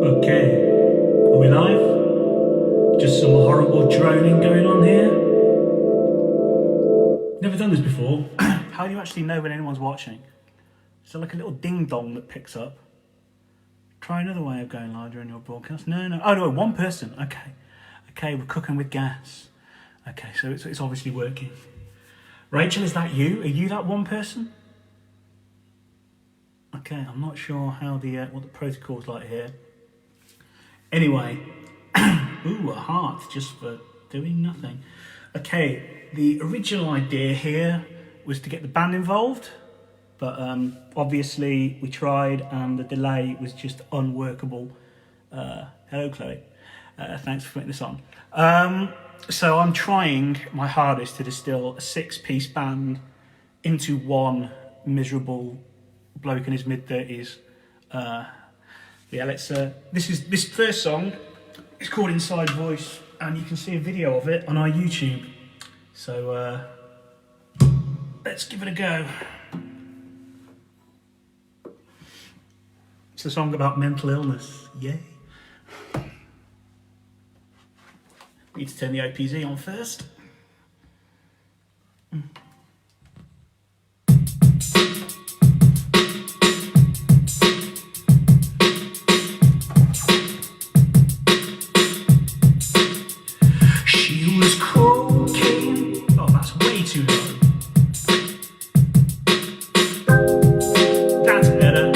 Okay, are we live? Just some horrible droning going on here. Never done this before. How do you actually know when anyone's watching? Is there like a little ding dong that picks up? Try another way of going live during your broadcast. No. Oh no, one person. Okay, we're cooking with gas. Okay, so it's obviously working. Rachel, is that you? Are you that one person? Okay, I'm not sure how what the protocol's like here. Anyway, ooh, a heart just for doing nothing. Okay, the original idea here was to get the band involved, but obviously we tried and the delay was just unworkable. Hello, Chloe. Thanks for putting this on. So I'm trying my hardest to distill a 6-piece band into one miserable bloke in his mid-30s. Yeah, this first song is called Inside Voice, and you can see a video of it on our YouTube. So let's give it a go. It's a song about mental illness. Yay. Need to turn the OPZ on first. She was cocaine. Oh, that's way too low. That's better.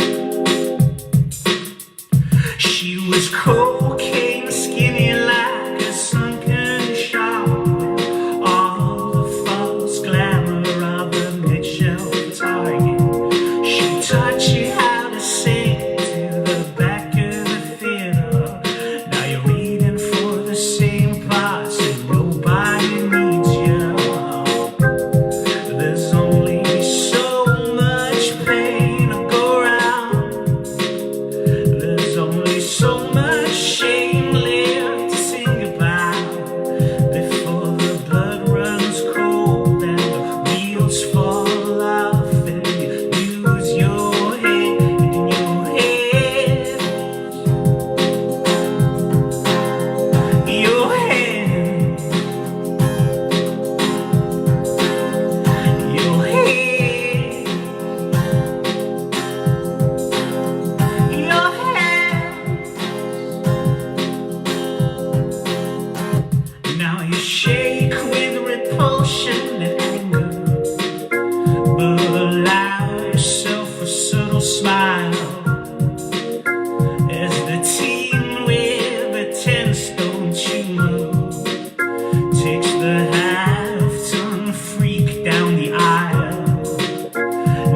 She was cocaine, skinny like a sunken shop, with all the false glamour of a mid-shelf target. She taught you how to sing to the back of the theater. Now you're reading for the same parts and nobody needs you. There's only so much pain to go around. There's only so much shame left to sing about before the blood runs cold and the wheels fall off and you lose your head in your head. Your head. Your head. Your head. Now you shake with repulsion and anger, but allow yourself a subtle smile as the teen with a 10-stone tumor takes the half-ton freak down the aisle.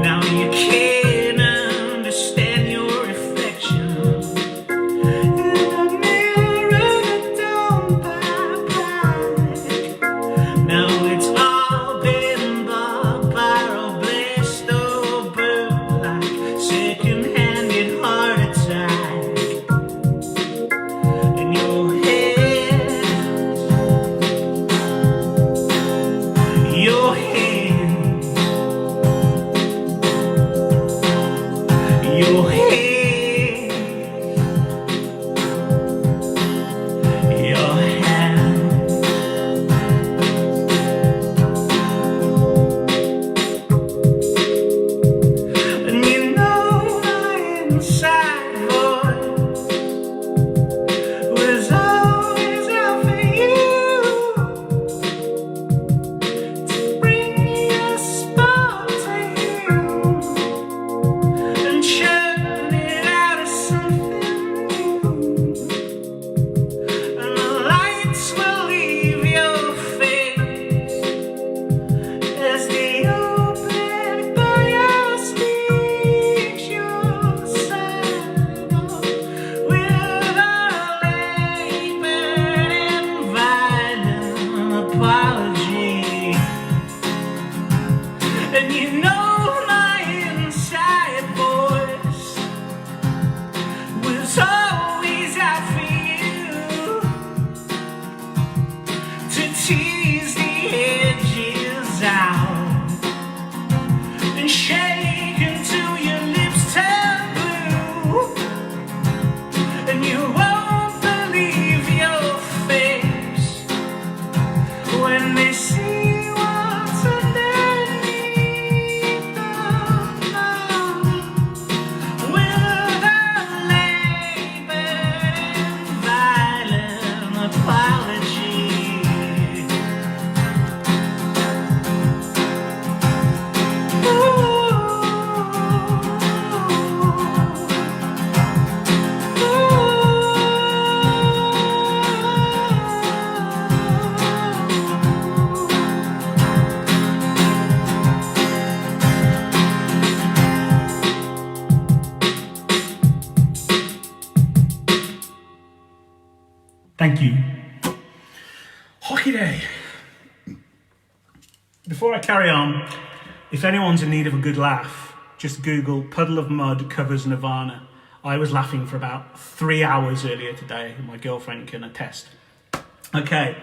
Now you can't understand your reflection in a mirror that don't vibrate. Now it's all been bought by a blessed old bird, like second-handed heart attack. In your head, your head, your head, your hand. And you know my inside voice was always out for you, to bring your spark to you and churn it out of something new. And the lights will leave your face as the open fire speaks your side of with a labored and violent apology. And you know my inside voice was always out for you, to tease the edges out and shake until your lips turn blue. And you Thank you. Hockey day. Before I carry on, if anyone's in need of a good laugh, just Google Puddle of Mud covers Nirvana. I was laughing for about 3 hours earlier today. My girlfriend can attest. Okay,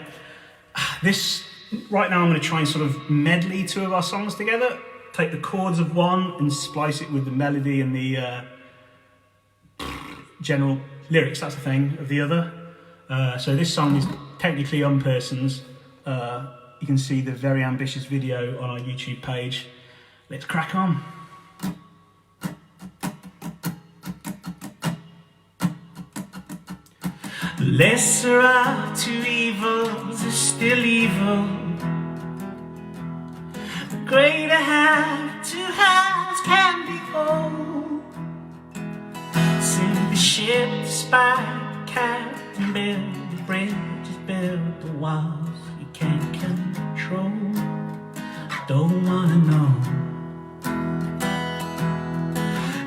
right now I'm going to try and sort of medley two of our songs together. Take the chords of one and splice it with the melody and the general lyrics, that's the thing, of the other. So this song is technically Unpersons. You can see the very ambitious video on our YouTube page. Let's crack on. The lesser of two evils is still evil. The greater half two halves can be whole. Sink the ship despite the captain, build the bridges, build the walls you can't control. Don't wanna know.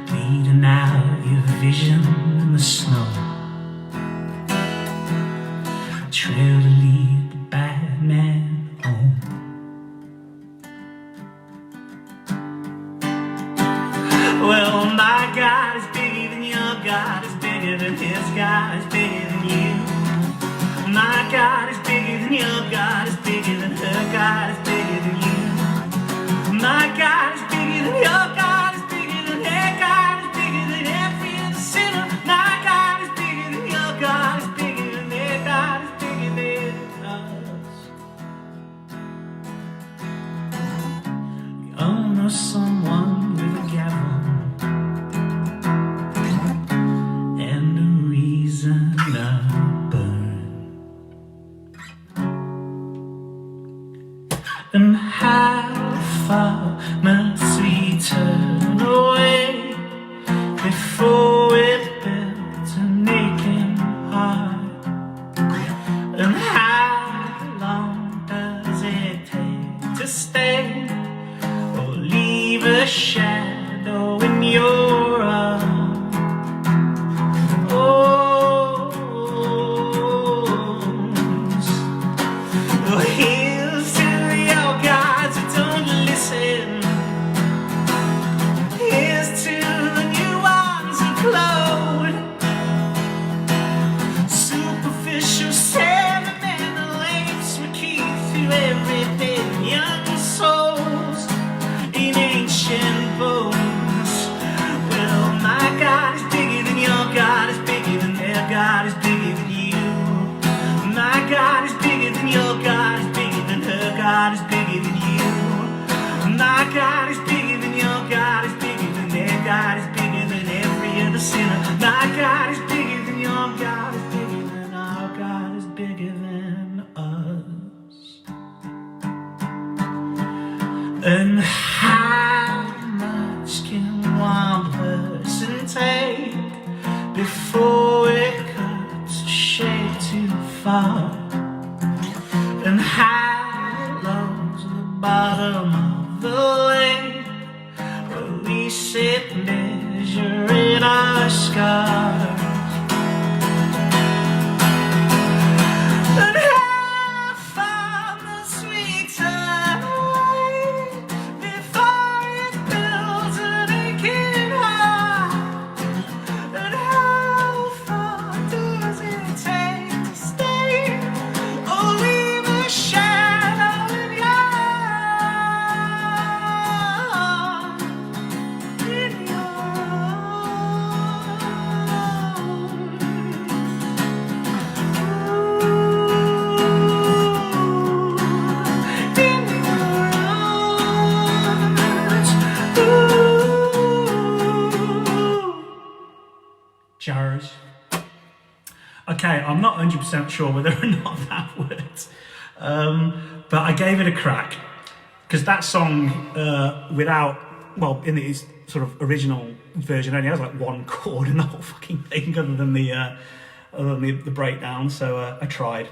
Bleeding out your vision in the snow. Trail to lead the bad man home. Well, my God is bigger than your God, is bigger than his God, is bigger than you. My God is bigger than your God, is bigger than her God, is bigger than you. My God is bigger than your God, is bigger than her God, is bigger than every other sinner. My God is bigger than your God, is bigger than their God, is bigger than us. We all know someone with a gavel and a reason to burn. And how far must we turn away before it builds an aching heart? And how long does it take to stay or leave a shadow in your arms? Oh, here's to your gods who don't listen. Here's to the new ones who glow. Superficial sentimental apes we keep through everything. Young souls in ancient bones. Well, my God is bigger than your God, is bigger than their God, is bigger than you. My God is bigger than your God, is bigger than her God, is bigger than you. My God is bigger than your God, is bigger than their God, is bigger than every other sinner. My God is bigger than your God, is bigger than our God, is bigger than us. And how much can one person take before it cuts a shade too far? And how low's the bottom of the lake? Where we sit measuring our scars. And how far must we turn away before it builds an aching heart? And how far does it take to stay or leave a shadow in your arms? In your Jars. Okay, I'm not 100% sure whether or not that worked, but I gave it a crack because that song, in its sort of original version, only has like one chord in the whole fucking thing, other than the breakdown. So I tried.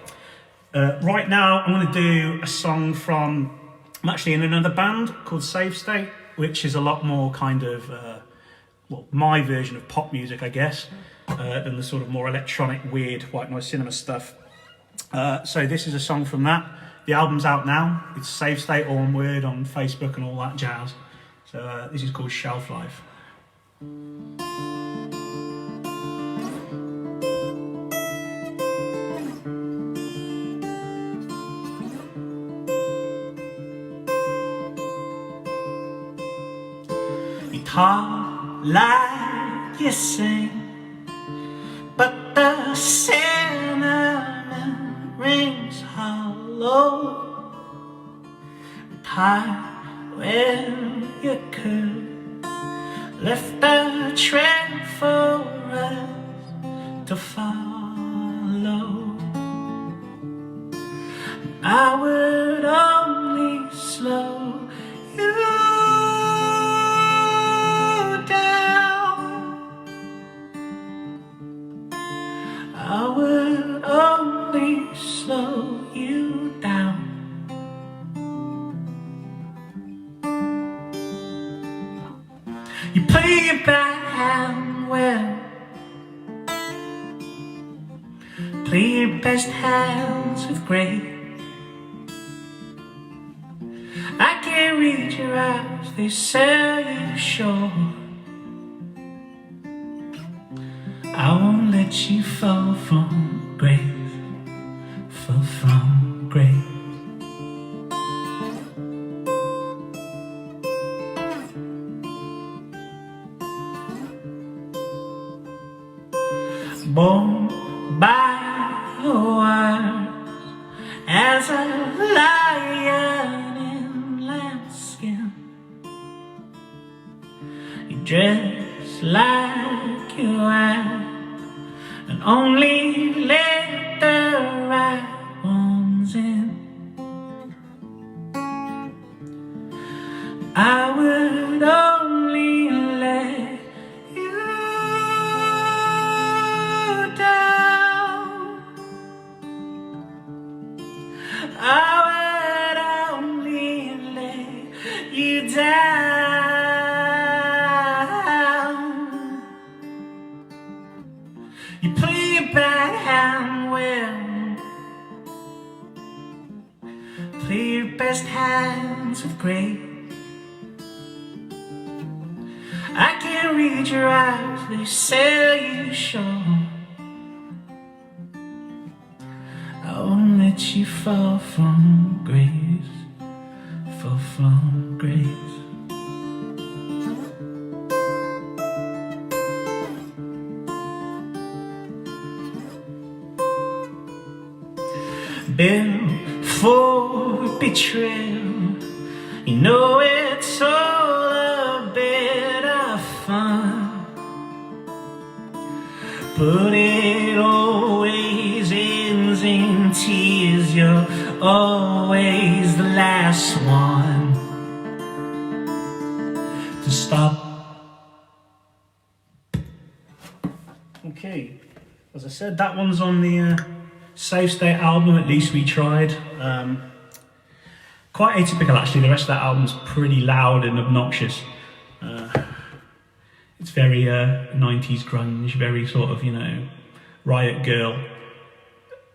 Right now, I'm going to do a song from. I'm actually in another band called Save State, which is a lot more kind of. My version of pop music, I guess, than the sort of more electronic, weird white noise cinema stuff So this is a song from that. The album's out now. It's Save State All One Word on Facebook and all that jazz. So this is called Shelf Life. You talk like you sing, but the sentiment rings hollow. High when you could left a trail for us to follow. I would only slow you down. I would only slow you down. You play your band well, play your best hands with grace. I can't read your eyes, they sell you short. I won't let you fall from grace, fall from grace. Born by your words as a lion in lambskin, you dress like you are and only let the right ones in. I would only let you down. I would only let you down. You play your bad hand well, play your best hands with grace. I can't read your eyes, they sell you short. I won't let you fall from grace, fall from grace. Built for betrayal, you know it's all a bit of fun, but it always ends in tears. You're always the last one to stop. Okay, as I said, that one's on the Safe State album, At Least We Tried. Quite atypical actually, the rest of that album's pretty loud and obnoxious. It's very 90s grunge, very sort of, you know, Riot Girl.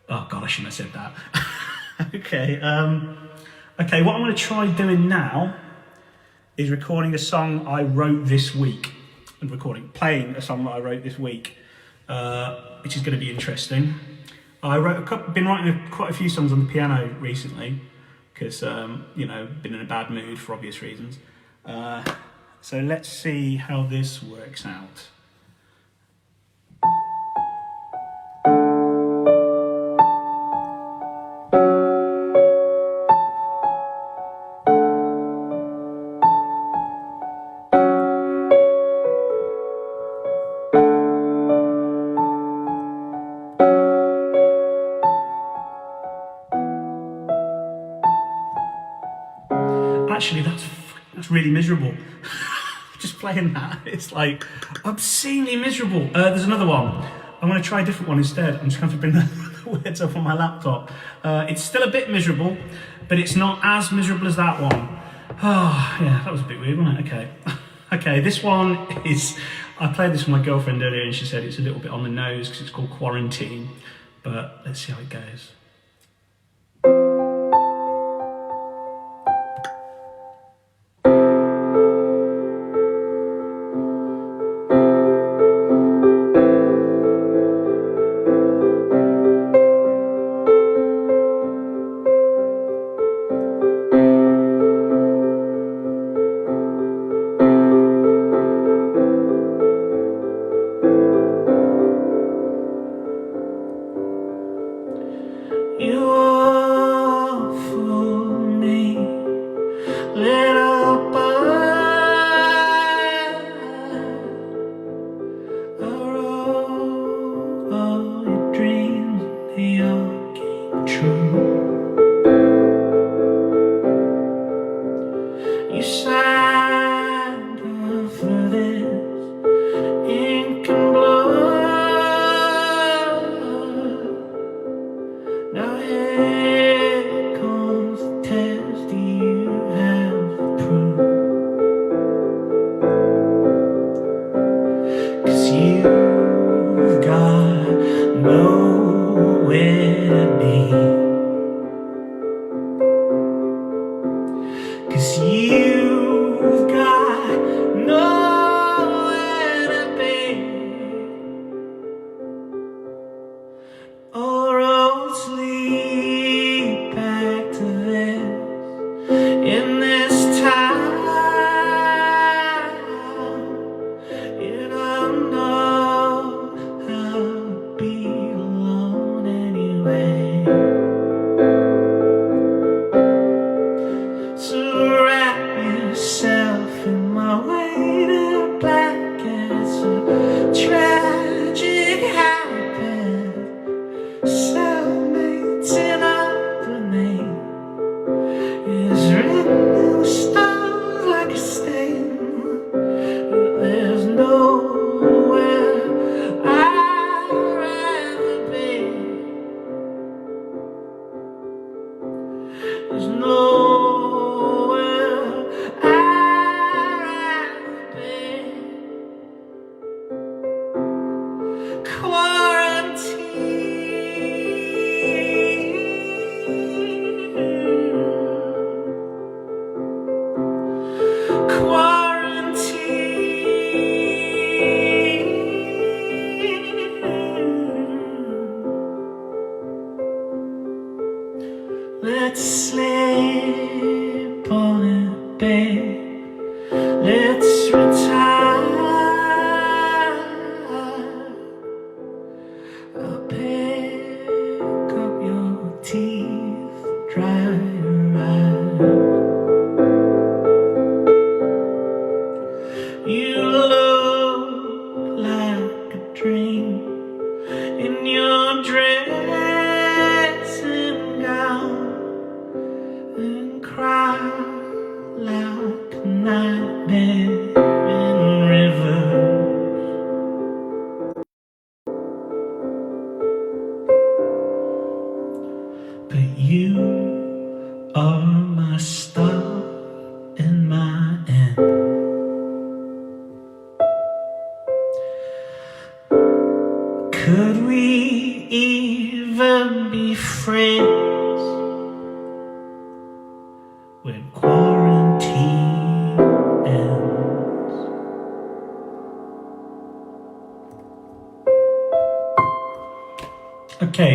Oh God, I shouldn't have said that. Okay, okay, what I'm gonna try doing now is recording a song I wrote this week. And playing a song that I wrote this week, which is gonna be interesting. I been writing quite a few songs on the piano recently, because, you know, been in a bad mood for obvious reasons. So let's see how this works out. Actually, that's really miserable. Just playing that, it's like obscenely miserable. There's another one. I'm going to try a different one instead. I'm just going to bring the words up on my laptop. It's still a bit miserable, but it's not as miserable as that one. Oh, yeah, that was a bit weird, wasn't it? Okay. Okay, this one is, I played this with my girlfriend earlier and she said it's a little bit on the nose because it's called Quarantine, but let's see how it goes. nowhere to be. 'Cause you've got nowhere to be. All roads lead back to this. In this town, you don't know how to be alone anyway. So wrap yourself in my weighted blankets of tragic habit. Cellmates in Albany is written in the stars like a stain. But there's nowhere I'd rather be. There's nowhere I'd rather be. Let's sleep on it, babe. Let's retire. I'll pick up your teeth, dry your eyes. You look like a dream in your dressing gown, and cry like a nightmare in rivers. But you are my star and my end. Could we even be friends when quarantine ends? Okay,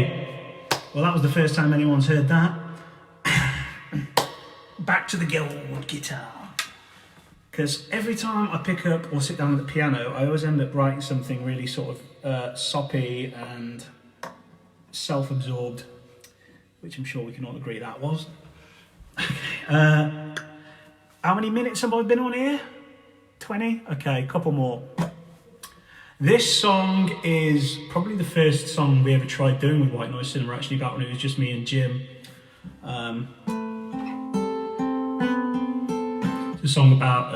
well that was the first time anyone's heard that. Back to the gold guitar. Because every time I pick up or sit down at the piano, I always end up writing something really sort of soppy and self-absorbed, which I'm sure we can all agree that was. How many minutes have I been on here? 20? Okay, a couple more. This song is probably the first song we ever tried doing with White Noise Cinema, actually, back when it was just me and Jim. It's a song about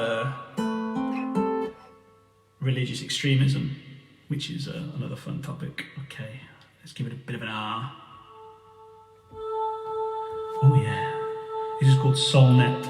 religious extremism, which is another fun topic. Okay, let's give it a bit of an R. Oh yeah, this is called Soulnet.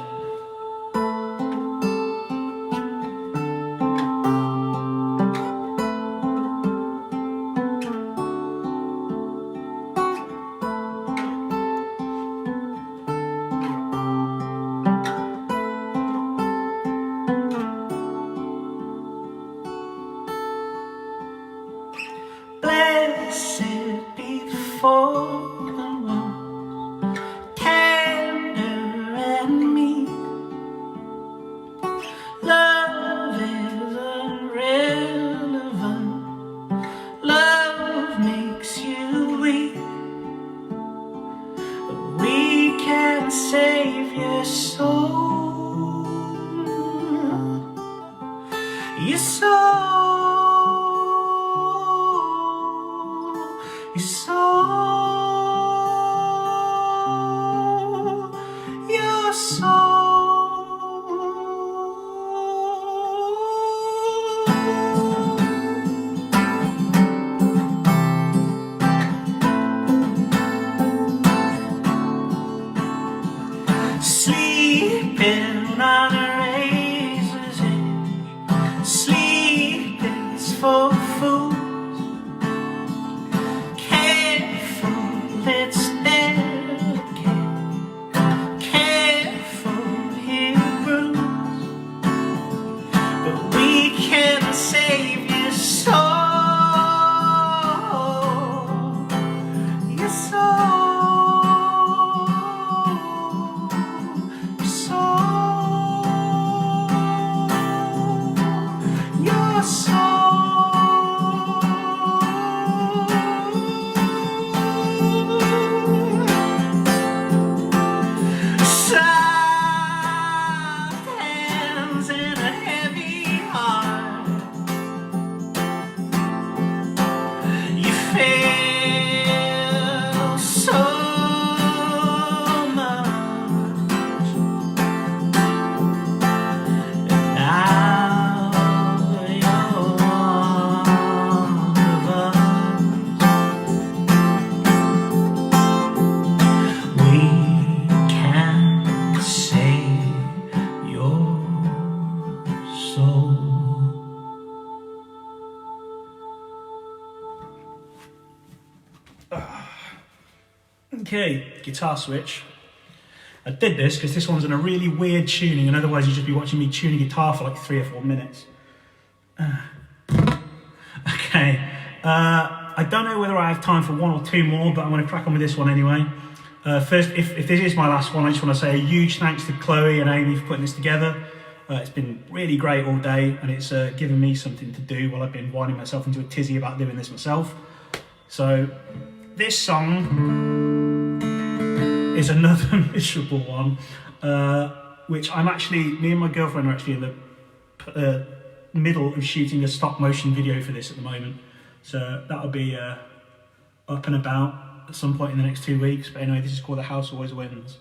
Blessed be the folk that was tender and meek. Love is irrelevant. Love makes you weak. But we can save your soul. Your soul. Your soul, your soul. Sleeping on a razor's edge, sleep is for fools. Okay, guitar switch. I did this because this one's in a really weird tuning, and otherwise you'd just be watching me tune a guitar for like 3 or 4 minutes. Okay, I don't know whether I have time for 1 or 2 more, but I'm going to crack on with this one anyway. First, if this is my last one, I just want to say a huge thanks to Chloe and Amy for putting this together. It's been really great all day, and it's given me something to do while I've been winding myself into a tizzy about doing this myself. So, this song is another miserable one, which me and my girlfriend are actually in the middle of shooting a stop motion video for this at the moment. So that'll be up and about at some point in the next 2 weeks. But anyway, this is called The House Always Wins.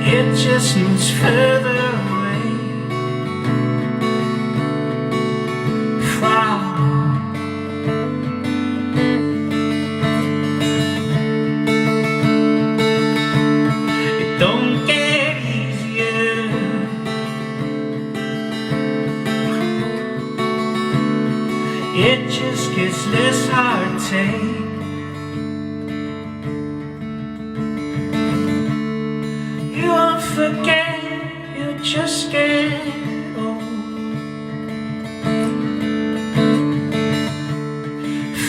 It just moves further away from it. Don't get easier. It just gets less hard to take. You won't forget, you'll just get old.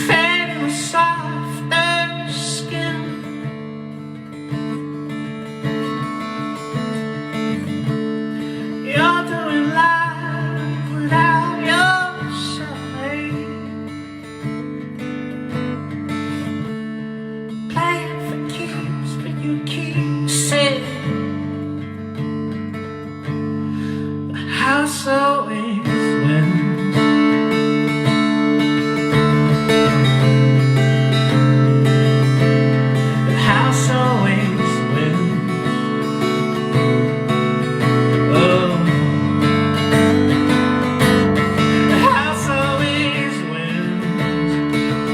Fading with softer skin. You're doing life without your side. Playing for keeps, but you keep saying house always wins. The house always wins. Oh, the house always wins. Oh,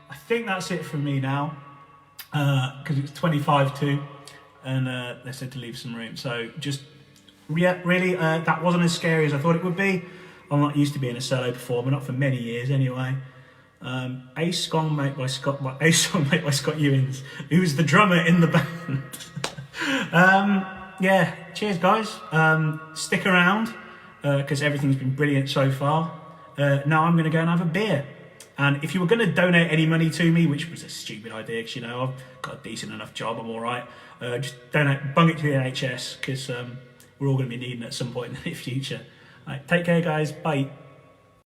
I think that's it from me now, because it's 25 to, and they said to leave some room. So just, yeah, really, that wasn't as scary as I thought it would be. I'm not used to being a solo performer, not for many years anyway. A song made by Scott Ewins, who's the drummer in the band. Yeah, cheers guys. Stick around, because everything's been brilliant so far. Now I'm going to go and have a beer. And if you were going to donate any money to me, which was a stupid idea, because, you know, I've got a decent enough job, I'm all right, just donate, bung it to the NHS, because we're all going to be needing it at some point in the near future. All right, take care, guys. Bye.